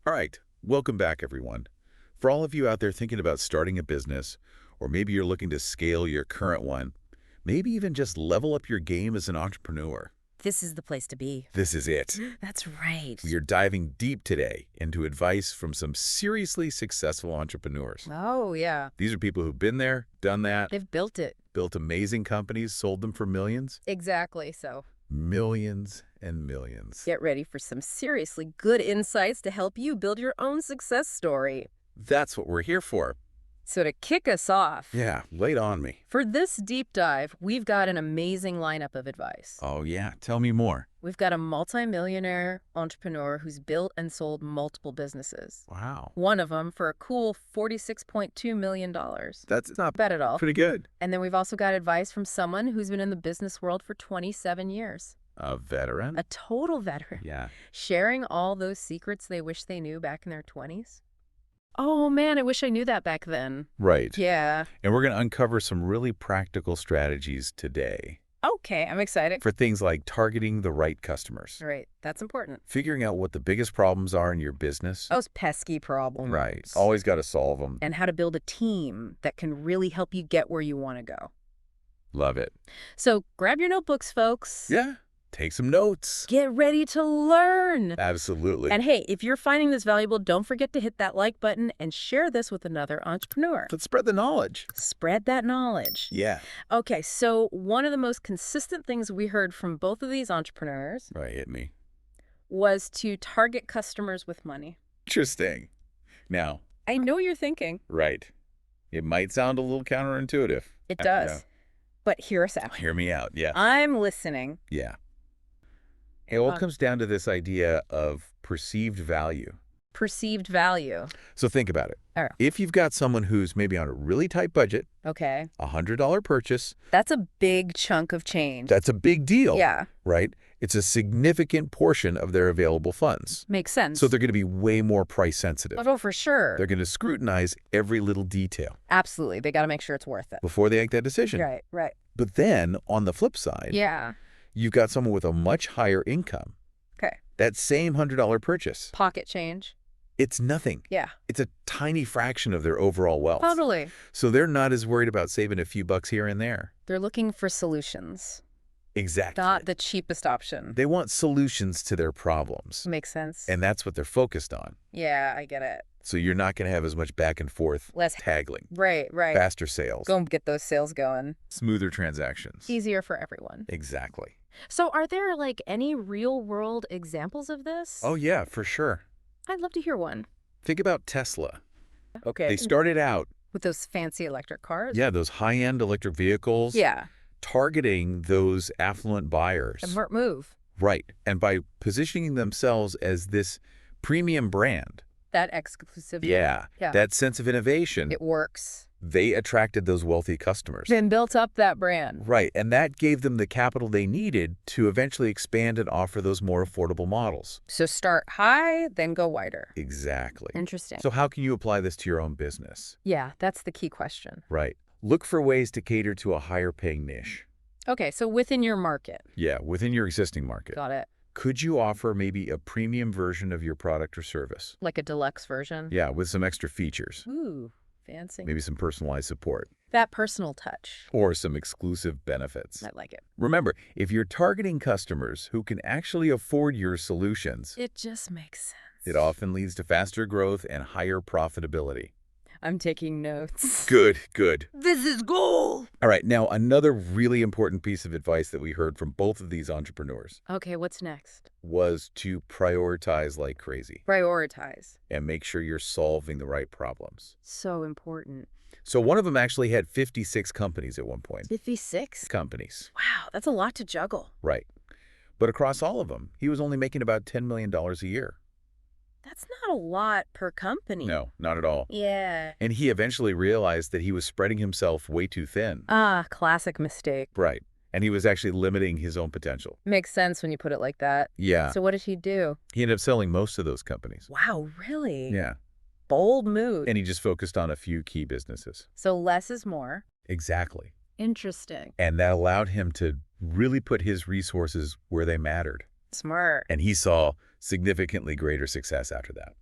All right, welcome back, everyone. For all of you out there thinking about starting a business, or maybe you're looking to scale your current one, maybe even just level up your game as an entrepreneur, This is the place to be. this is it. That's right. We are diving deep today into advice from some seriously successful entrepreneurs. Oh, yeah. These are people who've been there, done that, They've built it. built amazing companies, sold them for millions, Exactly. So millions and millions. get ready for some seriously good insights to help you build your own success story. That's what we're here for. So to kick us off, Yeah, lay it on me. for this deep dive, we've got an amazing lineup of advice. Oh yeah, tell me more. We've got a multimillionaire entrepreneur who's built and sold multiple businesses. Wow. One of them for a cool $46.2 million. That's not Bet at all. pretty good. And then we've also got advice from someone who's been in the business world for 27 years. A veteran? A total veteran. Yeah. Sharing all those secrets they wish they knew back in their 20s. Oh, man, I wish I knew that back then. Right. Yeah. And we're going to uncover some really practical strategies today Okay, I'm excited. for things like targeting the right customers, Right, that's important. figuring out what the biggest problems are in your business. Those pesky problems. Right. Always got to solve them. And how to build a team that can really help you get where you want to go. Love it. So grab your notebooks, folks. Yeah. Take some notes. Get ready to learn. Absolutely. And hey, if you're finding this valuable, don't forget to hit that like button and share this with another entrepreneur. Let's spread the knowledge. Spread that knowledge. Yeah. Okay, so one of the most consistent things we heard from both of these entrepreneurs Right. Hit me. was to target customers with money. Interesting. Now, I know you're thinking. right. It might sound a little counterintuitive. It does. But hear us out. Hear me out. Yeah. I'm listening. Yeah. It all Uh, comes down to this idea of perceived value. Perceived value. So think about it. Oh. If you've got someone who's maybe on a really tight budget, Okay. $100 purchase, That's a big chunk of change. that's a big deal, Yeah. right? It's a significant portion of their available funds. Makes sense. So they're going to be way more price sensitive. Oh, for sure. They're going to scrutinize every little detail Absolutely. They got to make sure it's worth it. before they make that decision. Right, right. But then on the flip side, Yeah. you've got someone with a much higher income. Okay. That same $100 purchase, Pocket change. it's nothing. Yeah. It's a tiny fraction of their overall wealth. Totally. So they're not as worried about saving a few bucks here and there. They're looking for solutions, Exactly. not the cheapest option. They want solutions to their problems. Makes sense. And that's what they're focused on. Yeah, I get it. So you're not going to have as much back and forth Less. haggling, Right, right. faster sales, Go and get those sales going. smoother transactions. Easier for everyone. Exactly. So are there like any real world examples of this? Oh, yeah, for sure. I'd love to hear one. Think about Tesla. Okay. They started out, With those fancy electric cars? yeah, those high-end electric vehicles, Yeah. targeting those affluent buyers. A smart move. Right. And by positioning themselves as this premium brand, That exclusivity. yeah, Yeah. that sense of innovation, It works. they attracted those wealthy customers. Then built up that brand. Right. And that gave them the capital they needed to eventually expand and offer those more affordable models. So start high, then go wider. Exactly. Interesting. So how can you apply this to your own business? Yeah, that's the key question. Right. Look for ways to cater to a higher paying niche. Okay, so within your market. Yeah, within your existing market. Got it. Could you offer maybe a premium version of your product or service? Like a deluxe version. Yeah, with some extra features. Ooh, fancy. Maybe some personalized support That personal touch. or some exclusive benefits. I like it. Remember, if you're targeting customers who can actually afford your solutions, It just makes sense. it often leads to faster growth and higher profitability. I'm taking notes. Good, good. This is gold. All right, now another really important piece of advice that we heard from both of these entrepreneurs Okay, what's next? was to prioritize like crazy Prioritize. and make sure you're solving the right problems. So important. So one of them actually had 56 companies at one point. 56? Companies, Wow, that's a lot to juggle. right. But across all of them, he was only making about $10 million a year. That's not a lot per company. No, not at all. Yeah. And he eventually realized that he was spreading himself way too thin. Ah, classic mistake. Right. And he was actually limiting his own potential. Makes sense when you put it like that. Yeah. So what did he do? He ended up selling most of those companies. Wow, really? Yeah. Bold move. And he just focused on a few key businesses. So less is more. Exactly. Interesting. And that allowed him to really put his resources where they mattered. Smart. And he saw significantly greater success after that.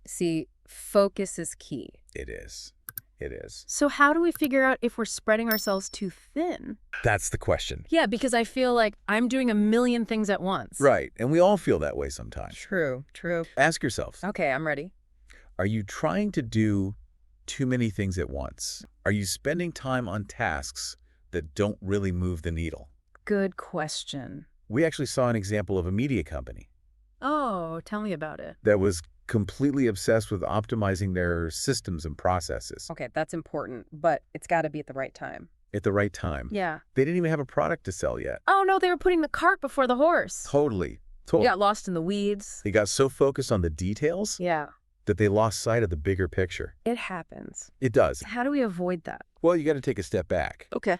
See, focus is key. It is. It is. So how do we figure out if we're spreading ourselves too thin? That's the question. Yeah, because I feel like I'm doing a million things at once. Right. And we all feel that way sometimes. True, true. Ask yourself, Okay, I'm ready. are you trying to do too many things at once? Are you spending time on tasks that don't really move the needle? Good question. We actually saw an example of a media company Oh, tell me about it. that was completely obsessed with optimizing their systems and processes Okay, that's important, but it's got to be at the right time. at the right time. Yeah. They didn't even have a product to sell yet. Oh, no, they were putting the cart before the horse. Totally. You got lost in the weeds. They got so focused on the details Yeah, that they lost sight of the bigger picture. it happens. It does. How do we avoid that? Well, you got to take a step back Okay.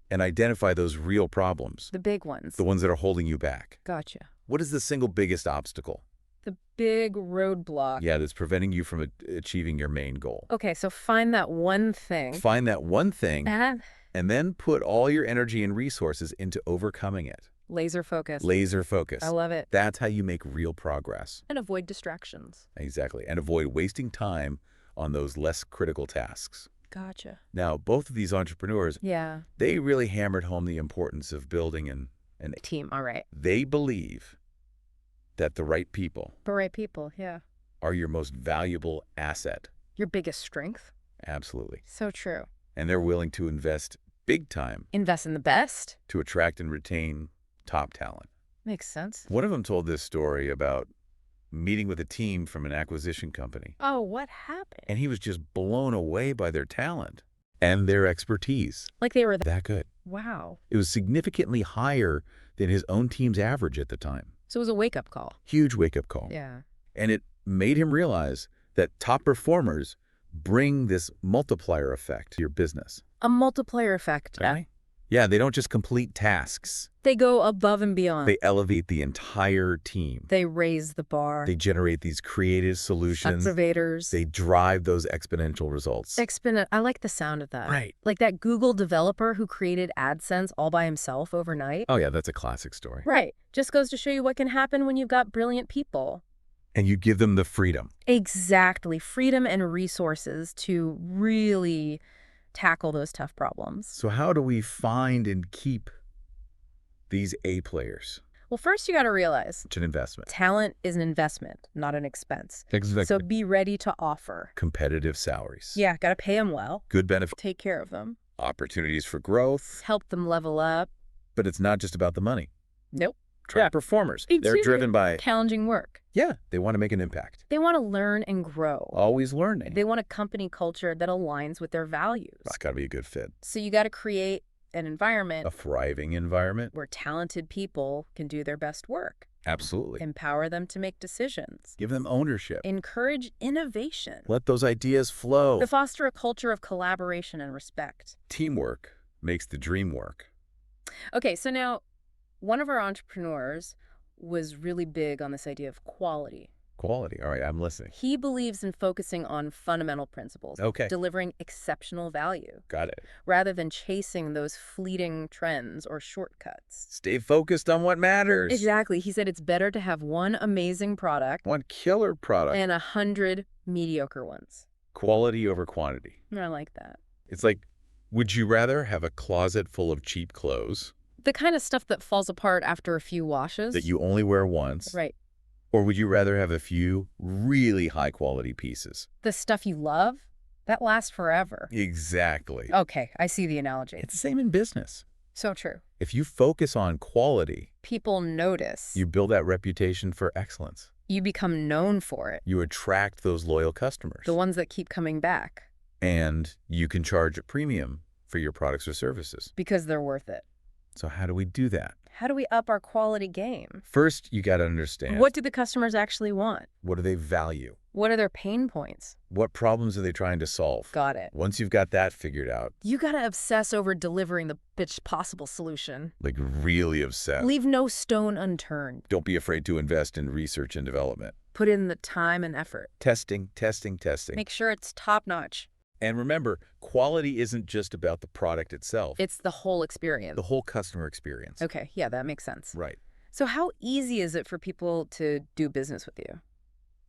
and identify those real problems, The big ones. the ones that are holding you back. Gotcha. What is the single biggest obstacle? The big roadblock. Yeah, that's preventing you from achieving your main goal. Okay, so find that one thing. Find that one thing And and then put all your energy and resources into overcoming it. laser focus. Laser focus. I love it. That's how you make real progress. And avoid distractions. Exactly. And avoid wasting time on those less critical tasks. Gotcha. Now, both of these entrepreneurs, Yeah. they really hammered home the importance of building an Team, all right. they believe that the right people The right people, yeah. are your most valuable asset. Your biggest strength. Absolutely. So true. And they're willing to invest big time Invest in the best. to attract and retain top talent. Makes sense. One of them told this story about meeting with a team from an acquisition company, Oh, what happened? and he was just blown away by their talent and their expertise. Like they were That good. wow. It was significantly higher than his own team's average at the time. So it was a wake-up call. Huge wake-up call. Yeah. And it made him realize that top performers bring this multiplier effect to your business. A multiplier effect. Right? Yeah, they don't just complete tasks. They go above and beyond. They elevate the entire team. They raise the bar. They generate these creative solutions. Activators. They drive those exponential results. I like the sound of that. Right. Like that Google developer who created AdSense all by himself overnight. Oh, yeah, that's a classic story. Right. Just goes to show you what can happen when you've got brilliant people. And you give them the freedom. Exactly. Freedom and resources to really tackle those tough problems. So how do we find and keep these A players? Well, first you got to realize It's an investment. talent is an investment, not an expense. Exactly. So be ready to offer. Competitive salaries. Yeah, got to pay them well. Good benefits. Take care of them. Opportunities for growth. Help them level up. But it's not just about the money. Nope. Top performers. They're driven by, Challenging work. yeah, they want to make an impact. They want to learn and grow. Always learning. They want a company culture that aligns with their values. That's got to be a good fit. So you got to create an environment A thriving environment. where talented people can do their best work. Absolutely. Empower them to make decisions. Give them ownership. Encourage innovation. Let those ideas flow. To foster a culture of collaboration and respect. Teamwork makes the dream work. Okay, so now one of our entrepreneurs was really big on this idea of quality. Quality. All right, I'm listening. He believes in focusing on fundamental principles, Okay. delivering exceptional value, Got it. rather than chasing those fleeting trends or shortcuts. Stay focused on what matters. Exactly. He said it's better to have one amazing product One killer product. and 100 mediocre ones. Quality over quantity. I like that. It's like, would you rather have a closet full of cheap clothes The kind of stuff that falls apart after a few washes. that you only wear once? Right. Or would you rather have a few really high quality pieces? The stuff you love, that lasts forever. Exactly. Okay, I see the analogy. It's the same in business. So true. If you focus on quality, People notice. you build that reputation for excellence. You become known for it. You attract those loyal customers. The ones that keep coming back And you can charge a premium for your products or services. because they're worth it. So how do we do that? How do we up our quality game? First, you got to understand, What do the customers actually want? what do they value? What are their pain points? What problems are they trying to solve? Got it. Once you've got that figured out, You gotta obsess over delivering the bitch possible solution. like really obsessed, Leave no stone unturned. don't be afraid to invest in research and development. Put in the time and effort. Testing, testing, testing. Make sure it's top notch. And remember, quality isn't just about the product itself, It's the whole experience. the whole customer experience. Okay, yeah, that makes sense. Right. So how easy is it for people to do business with you?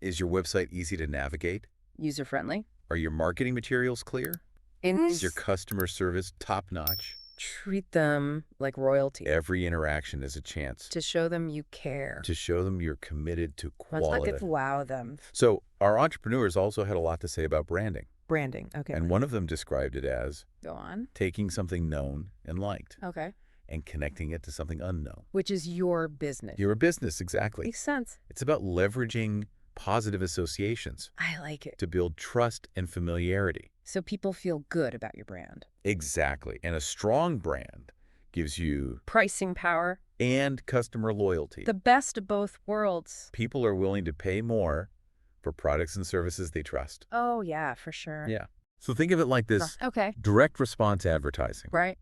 Is your website easy to navigate? User-friendly? Are your marketing materials clear? Is your customer service top-notch? Treat them like royalty. Every interaction is a chance To show them you care. to show them you're committed to Let's quality. wow them. So our entrepreneurs also had a lot to say about branding, Branding. Okay. and one of them described it as Go on. taking something known and liked Okay. and connecting it to something unknown. Which is your business. You're a business, exactly. Makes sense. It's about leveraging positive associations I like it. to build trust and familiarity. So people feel good about your brand. Exactly. And a strong brand gives you Pricing power. and customer loyalty. The best of both worlds. People are willing to pay more for products and services they trust. Oh, yeah, for sure. Yeah. So think of it like this. Okay. Direct response advertising. Right.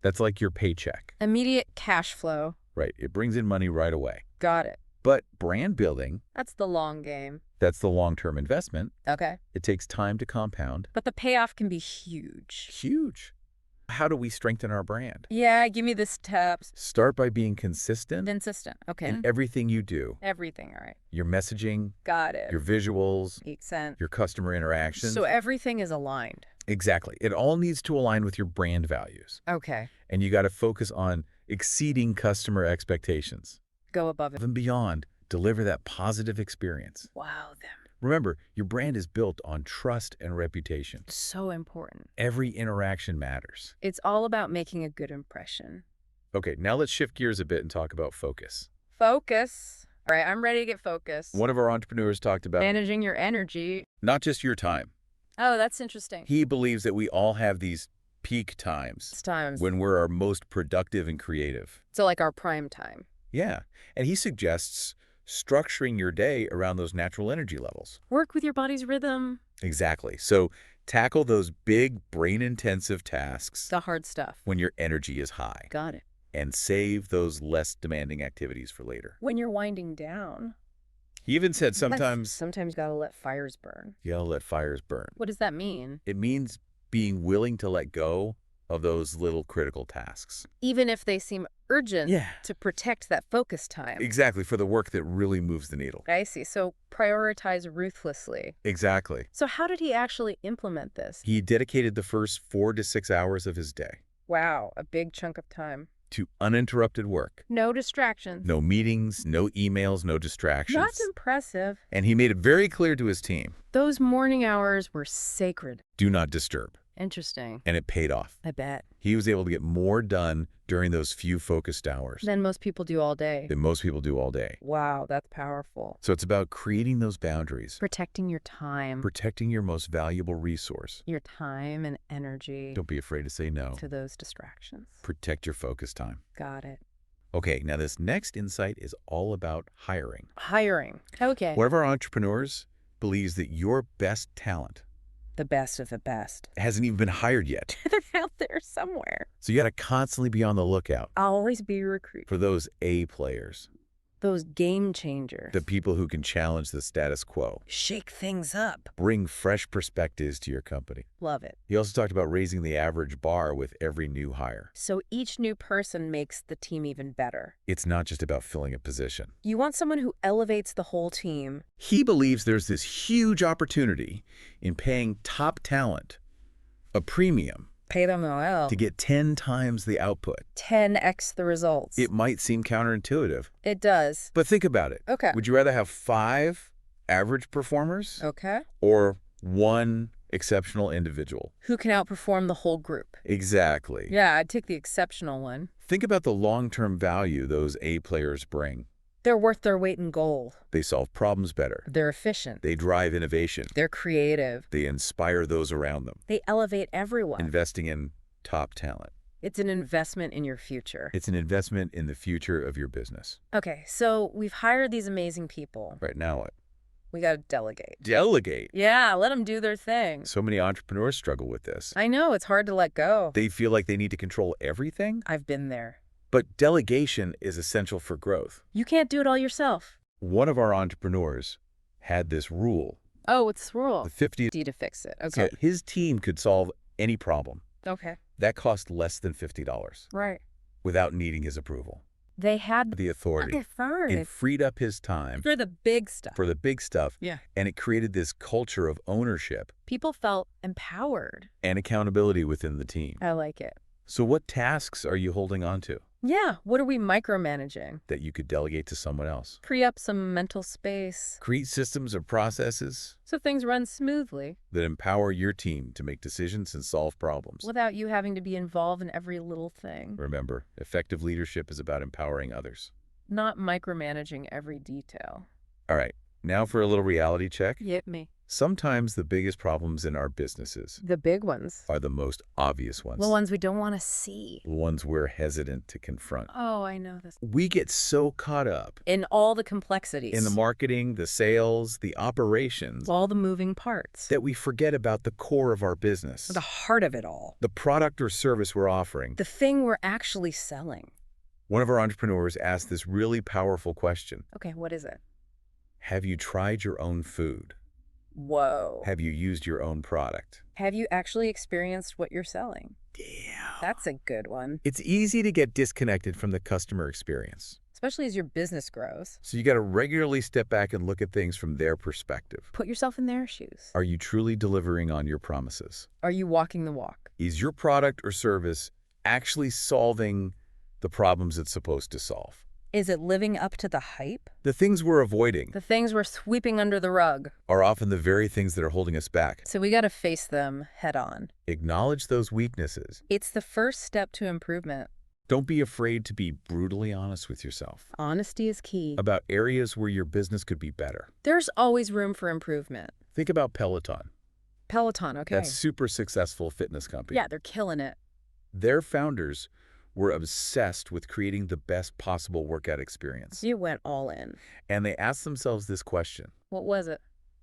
That's like your paycheck, Immediate cash flow. right? It brings in money right away. Got it. But brand building, That's the long game. that's the long-term investment. Okay. It takes time to compound. But the payoff can be huge. Huge. How do we strengthen our brand? Yeah, give me the steps. Start by being consistent Consistent. Okay. in everything you do. Everything. All right. Your messaging, Got it. your visuals, Makes sense. your customer interactions. So everything is aligned. Exactly. It all needs to align with your brand values. Okay. And you got to focus on exceeding customer expectations. Go above it. And beyond, deliver that positive experience. Wow them. Remember, your brand is built on trust and reputation. So important. Every interaction matters. It's all about making a good impression. Okay, now let's shift gears a bit and talk about focus. Focus. All right, I'm ready to get focused. One of our entrepreneurs talked about Managing your energy. not just your time. Oh, that's interesting. He believes that we all have these peak times It's times. when we're our most productive and creative. So like our prime time. Yeah, and he suggests structuring your day around those natural energy levels. Work with your body's rhythm. Exactly. So tackle those big brain-intensive tasks The hard stuff. when your energy is high Got it. and save those less demanding activities for later. When you're winding down. He even said sometimes Sometimes you gotta let fires burn. you gotta let fires burn. What does that mean? It means being willing to let go of those little critical tasks. Even if they seem urgent Yeah. to protect that focus time. Exactly, for the work that really moves the needle. I see. So prioritize ruthlessly. Exactly. So how did he actually implement this? He dedicated the first 4 to 6 hours of his day Wow, a big chunk of time. to uninterrupted work. No distractions. No meetings, no emails, no distractions. That's impressive. And he made it very clear to his team, Those morning hours were sacred. do not disturb. Interesting. And it paid off. I bet. He was able to get more done during those few focused hours Than most people do all day. than most people do all day. Wow, that's powerful. So it's about creating those boundaries, Protecting your time. protecting your most valuable resource. Your time and energy Don't be afraid to say no. to those distractions. Protect your focus time. Got it. Okay, now this next insight is all about hiring. Hiring. Okay. One of our entrepreneurs believes that your best talent The best of the best. hasn't even been hired yet. They're out there somewhere. So you got to constantly be on the lookout I'll always be a recruit. for those A players, Those game changers. the people who can challenge the status quo, Shake things up. bring fresh perspectives to your company. Love it. He also talked about raising the average bar with every new hire. So each new person makes the team even better. It's not just about filling a position. You want someone who elevates the whole team. He believes there's this huge opportunity in paying top talent a premium Pay them well. to get 10 times the output. 10x the results. It might seem counterintuitive, It does. but think about it. Okay. Would you rather have 5 average performers Okay. or 1 exceptional individual? Who can outperform the whole group? Exactly. Yeah, I'd take the exceptional one. Think about the long-term value those A players bring. They're worth their weight in gold. They solve problems better. They're efficient. They drive innovation. They're creative. They inspire those around them. They elevate everyone. Investing in top talent. It's an investment in your future. It's an investment in the future of your business. Okay, so we've hired these amazing people. Right now, what? We got to delegate. Delegate. Yeah, let them do their thing. So many entrepreneurs struggle with this. I know, it's hard to let go. They feel like they need to control everything, I've been there. but delegation is essential for growth. You can't do it all yourself. One of our entrepreneurs had this rule. Oh, it's the rule. The 50 D to fix it. So Okay. his team could solve any problem. Okay. That cost less than $50 Right. without needing his approval. They had the authority. authority It freed up his time for the big stuff. for the big stuff. Yeah. And it created this culture of ownership People felt empowered. and accountability within the team. I like it. So what tasks are you holding on to Yeah, what are we micromanaging? that you could delegate to someone else? Free up some mental space Create systems or processes so things run smoothly that empower your team to make decisions and solve problems. without you having to be involved in every little thing. Remember, effective leadership is about empowering others. Not micromanaging every detail. All right, now for a little reality check. Hit me. Sometimes the biggest problems in our businesses The big ones. are the most obvious ones. The ones we don't want to see. The ones we're hesitant to confront. Oh, I know this. We get so caught up In all the complexities. in the marketing, the sales, the operations, all the moving parts. that we forget about the core of our business. The heart of it all. The product or service we're offering. The thing we're actually selling. One of our entrepreneurs asked this really powerful question. Okay, what is it? Have you tried your own food? Whoa. Have you used your own product? Have you actually experienced what you're selling? Damn. That's a good one. It's easy to get disconnected from the customer experience. Especially as your business grows. So you got to regularly step back and look at things from their perspective. Put yourself in their shoes. Are you truly delivering on your promises? Are you walking the walk? Is your product or service actually solving the problems it's supposed to solve? Is it living up to the hype? The things we're avoiding The things we're sweeping under the rug. are often the very things that are holding us back. So we got to face them head on. Acknowledge those weaknesses. It's the first step to improvement. Don't be afraid to be brutally honest with yourself Honesty is key. about areas where your business could be better. There's always room for improvement. Think about Peloton. Peloton, okay. That super successful fitness company. Yeah, they're killing it. Their founders were obsessed with creating the best possible workout experience. You went all in. And they asked themselves this question. What was it?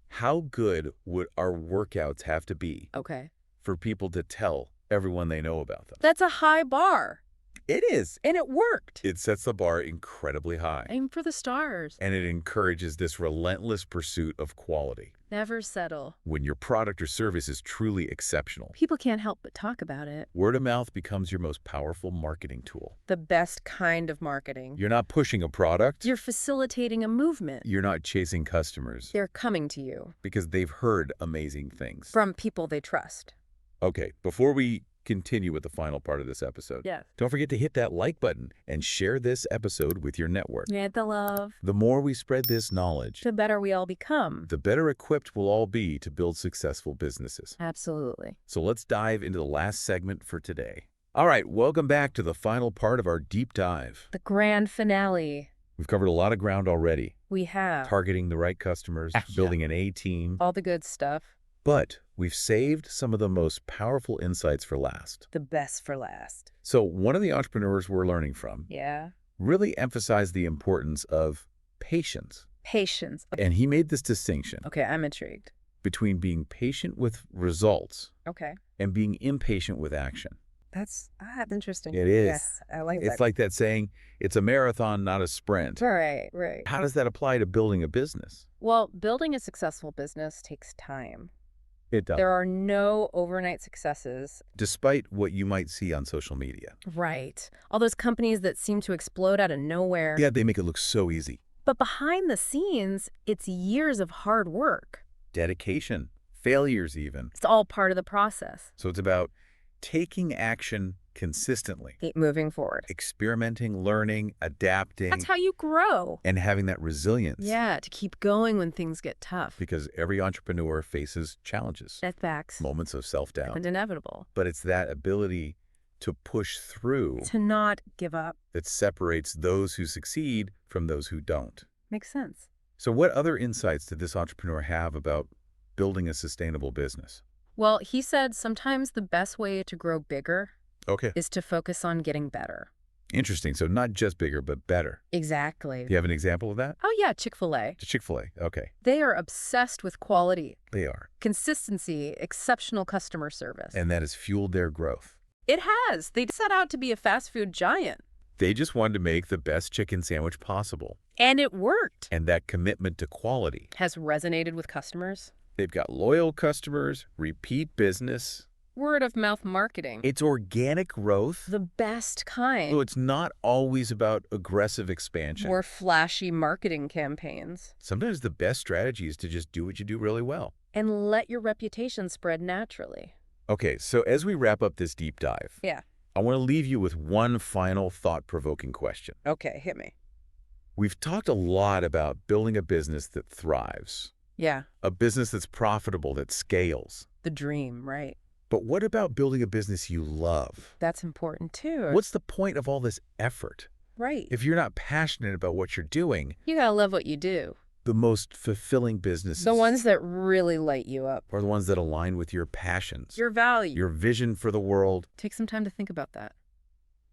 How good would our workouts have to be Okay. for people to tell everyone they know about them? That's a high bar. It is. And it worked. It sets the bar incredibly high. Aim for the stars. And it encourages this relentless pursuit of quality. Never settle. When your product or service is truly exceptional, People can't help but talk about it. word of mouth becomes your most powerful marketing tool. The best kind of marketing. You're not pushing a product. You're facilitating a movement. You're not chasing customers They're coming to you because they've heard amazing things. from people they trust. Okay, before we continue with the final part of this episode, Yes. don't forget to hit that like button and share this episode with your network. Get the love. The more we spread this knowledge, The better we all become. the better equipped we'll all be to build successful businesses. Absolutely. So let's dive into the last segment for today. All right, welcome back to the final part of our deep dive. The grand finale. We've covered a lot of ground already, We have targeting the right customers, building an A-team, all the good stuff. but we've saved some of the most powerful insights for last. The best for last. So one of the entrepreneurs we're learning from Yeah. really emphasized the importance of patience. Patience. And he made this distinction Okay, I'm intrigued. between being patient with results Okay. and being impatient with action. That's interesting. It is. Yes, I like It's that. like that saying, it's a marathon, not a sprint. Right, right. How does that apply to building a business? Well, building a successful business takes time. It does. There are no overnight successes. Despite what you might see on social media. Right. All those companies that seem to explode out of nowhere. Yeah, they make it look so easy. But behind the scenes, it's years of hard work. Dedication, failures even. It's all part of the process. So it's about taking action consistently, Keep moving forward. experimenting, learning, adapting, That's how you grow. and having that resilience. Yeah, to keep going when things get tough. Because every entrepreneur faces challenges, Setbacks. moments of self-doubt. And inevitable. But it's that ability to push through To not give up. that separates those who succeed from those who don't. Makes sense. So what other insights did this entrepreneur have about building a sustainable business? Well, he said sometimes the best way to grow bigger Okay. is to focus on getting better. Interesting. So not just bigger, but better. Exactly. Do you have an example of that? Oh, yeah, Chick-fil-A. Chick-fil-A. Okay. They are obsessed with quality, They are. consistency, exceptional customer service. And that has fueled their growth. It has. They set out to be a fast food giant. They just wanted to make the best chicken sandwich possible. And it worked. And that commitment to quality. Has resonated with customers. They've got loyal customers, repeat business. Word of mouth marketing. It's organic growth. The best So kind. it's not always about aggressive expansion. Or flashy marketing campaigns. Sometimes the best strategy is to just do what you do really well. And let your reputation spread naturally. Okay, so as we wrap up this deep dive, Yeah. I want to leave you with one final thought-provoking question. Okay, hit me. We've talked a lot about building a business that thrives, Yeah. a business that's profitable, that scales. The dream, right? But what about building a business you love? That's important too. What's the point of all this effort? Right. If you're not passionate about what you're doing, You gotta love what you do. the most fulfilling businesses The ones that really light you up. are the ones that align with your passions, Your value. your vision for the world. Take some time to think about that.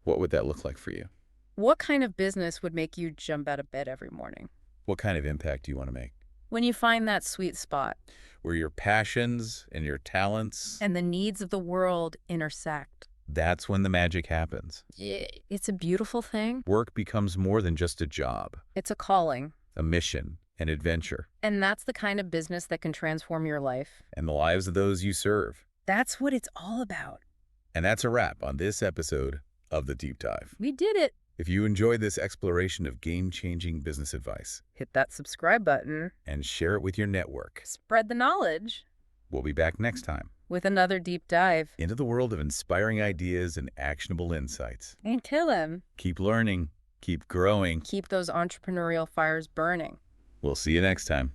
What would that look like for you? What kind of business would make you jump out of bed every morning? What kind of impact do you want to make? When you find that sweet spot Where your passions and your talents, and the needs of the world intersect. that's when the magic happens. It's a beautiful thing. Work becomes more than just a job, It's a calling. a mission, an adventure, And that's the kind of business that can transform your life. and the lives of those you serve. That's what it's all about. And that's a wrap on this episode of The Deep Dive. We did it. If you enjoyed this exploration of game-changing business advice, Hit that subscribe button. and share it with your network, Spread the knowledge we'll be back next time with another deep dive. into the world of inspiring ideas and actionable insights. Until then, Keep learning, keep growing. keep those entrepreneurial fires burning. We'll see you next time.